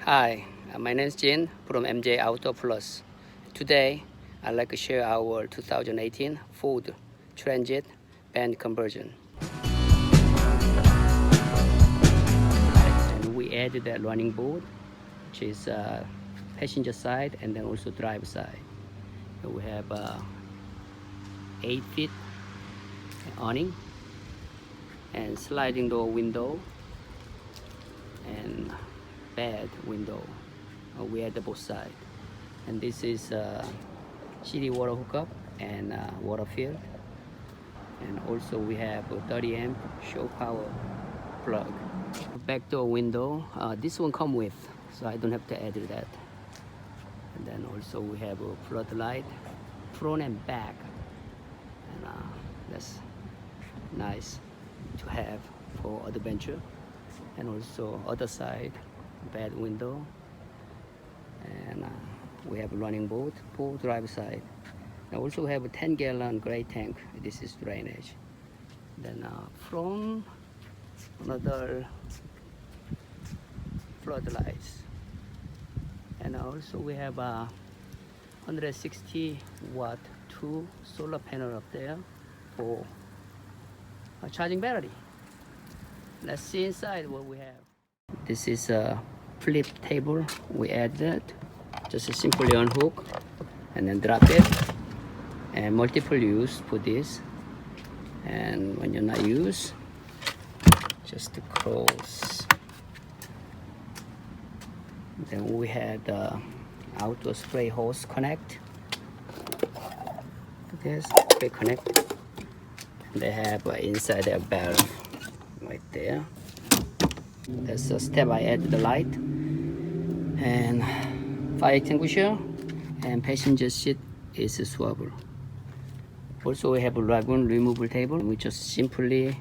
Hi, my name is Jin from MJOutdoorplus. Today, I'd like to share our 2018 Ford Transit band conversion. And we added that running board, which is passenger side and then also driver side. So we have 8 feet awning and sliding door window and bed window. We add both sides. And this is city water hookup and water field. And also we have a 30 amp show power plug. Back door window, this one come with, so I don't have to add that. And then also we have a floodlight, front and back. And that's nice to have for adventure. And also other side, bed window. And we have a running boat for driver side. And also we have a 10-gallon gray tank. This is drainage. Then from another floodlights. And also we have a 160 watt 2 solar panel up there for a charging battery. Let's see inside what we have. This is a flip table. We add that. Just simply unhook and then drop it. And multiple use for this. And when you're not use, just to close. Then we had outdoor spray hose connect. This spray connect. They have inside a barrel right there. That's a step. I added the light and fire extinguisher, and passenger seat is a swivel. Also we have a lagoon removable table. We just simply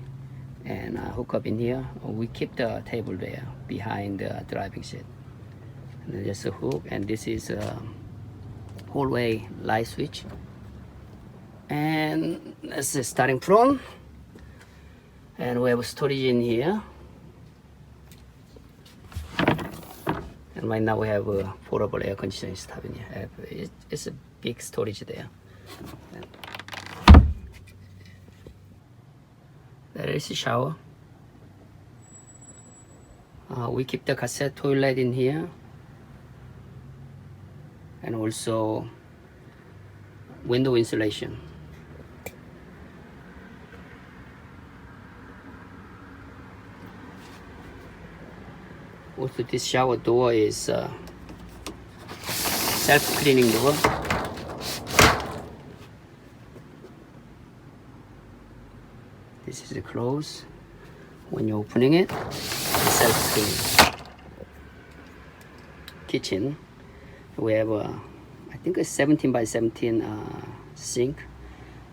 and hook up in here. We keep the table there behind the driving seat. And just a hook, and this is a hallway light switch. And that's the starting front. And we have a storage in here. And right now we have a portable air conditioning stuff in here. It's a big storage there. There is a shower. We keep the cassette toilet in here. And also window insulation. Also, this shower door is self-cleaning door. This is closed. When you're opening it, it's self-cleaning. Kitchen. We have I think a 17 by 17 sink.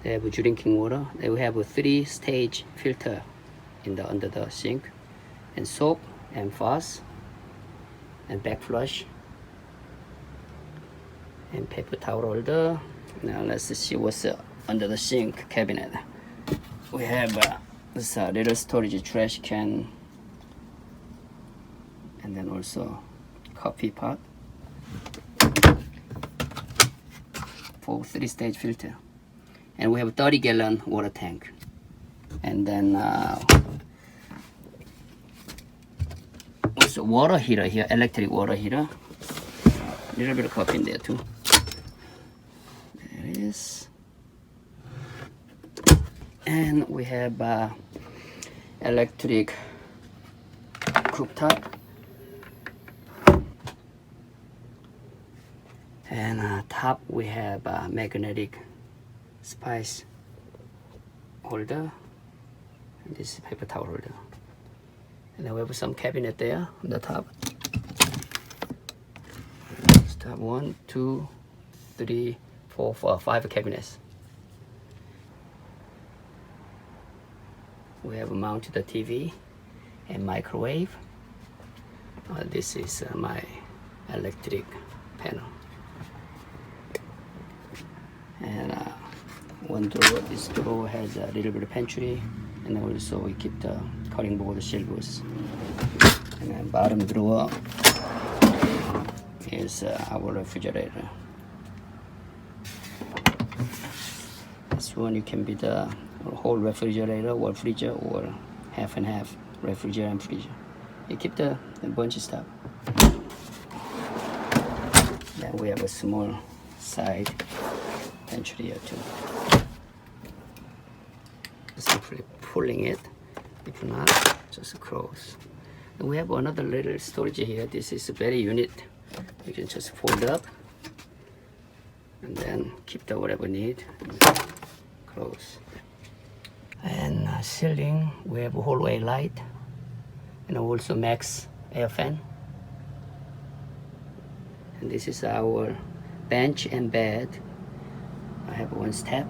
They have drinking water. We have a 3-stage filter under the sink, and soap and faucet. And back flush and paper towel holder. Now let's see what's under the sink cabinet. We have this little storage trash can, and then also coffee pot for 3-stage filter. And we have a 30-gallon water tank. And then also water heater here, electric water heater. A little bit of coffee in there too. There it is. And we have electric cooktop. And top we have magnetic spice holder. And this is paper towel holder. And then we have some cabinet there on the top. Step 1, 2, 3, 4, 5 cabinets. We have mounted the TV and microwave. This is my electric panel. And one drawer, this drawer has a little bit of pantry, and also we keep the cutting board silvers. And then bottom drawer is our refrigerator. This one you can be the whole refrigerator or freezer, or half and half refrigerator and freezer. You keep the bunch of stuff. Then we have a small side pantry here too. Simply pulling it. If not, just close. And we have another little storage here. This is a very unit. You can just fold up and then keep the whatever you need. Close. And ceiling, we have a hallway light and also max air fan. And this is our bench and bed. I have one step.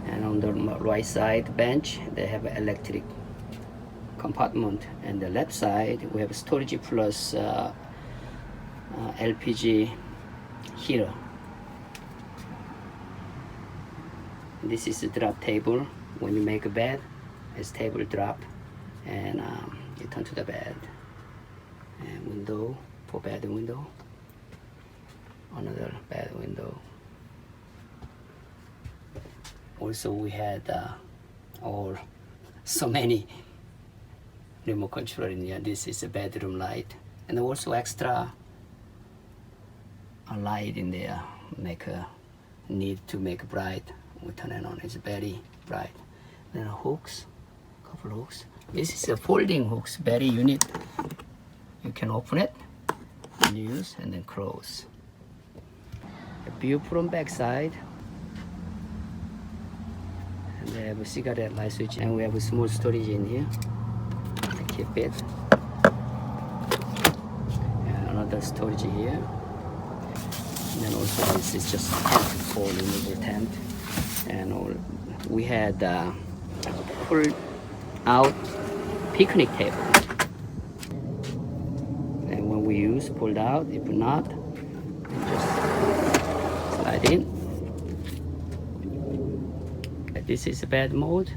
And on the right side bench, they have an electric compartment. And the left side, we have storage plus LPG heater. This is the drop table. When you make a bed, this table drop, and you turn to the bed. And window for bed window. Another bed window. Also, we had so many remote control in here. This is a bedroom light, and also extra a light in there. Need to make bright. We turn it on. It's very bright. Then hooks, couple hooks. This is a folding hooks, very unit. You can open it and use, and then close. A view from back side. And they have a cigarette light switch, and we have a small storage in here. Keep it. And another storage here. And then also this is just tent for removable tent. And we had pulled out picnic table. And when we use, pulled out. If not, just slide in. This is a bed mode.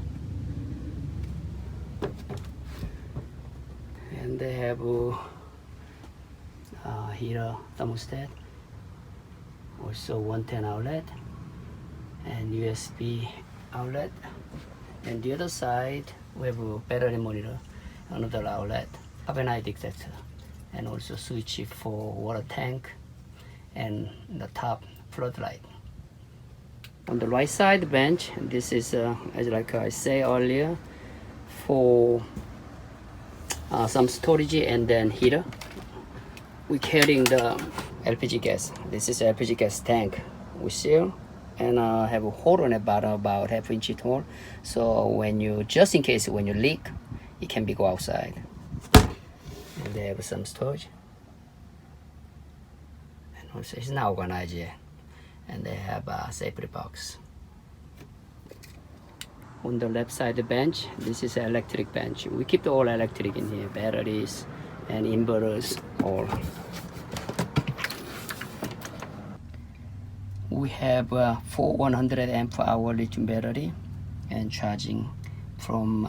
And they have a heater thermostat. Also 110 outlet and USB outlet. And the other side, we have a battery monitor, another outlet, carbonite detector, and also switch for water tank and the top floodlight. On the right side bench, this is as like I say earlier, for some storage and then heater. We're carrying the LPG gas. This is LPG gas tank we seal, and have a hole on the bottom, about half-inch hole. So when you, just in case when you leak, it can be go outside. And they have some storage. And also it's not organized yet. And they have a safety box. On the left side of the bench, this is an electric bench. We keep the all electric in here, batteries and inverters, all. We have 4 100 amp hour lithium battery and charging from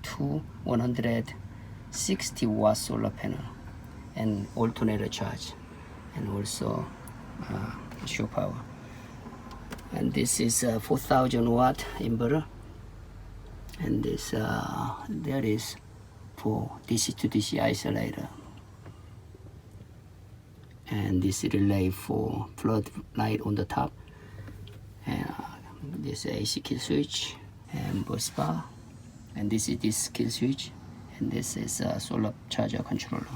2 160 watt solar panel and alternator charge, and also show power. And this is a 4000 watt inverter, and this there is for DC to DC isolator, and this relay for floodlight on the top, and this AC kill switch and bus bar, and this is this kill switch, and this is a solar charger controller.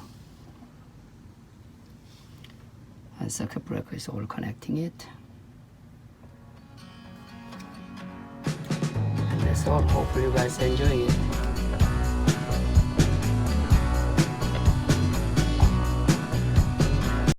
And circuit breaker is all connecting it. And that's all. Hopefully you guys are enjoying it.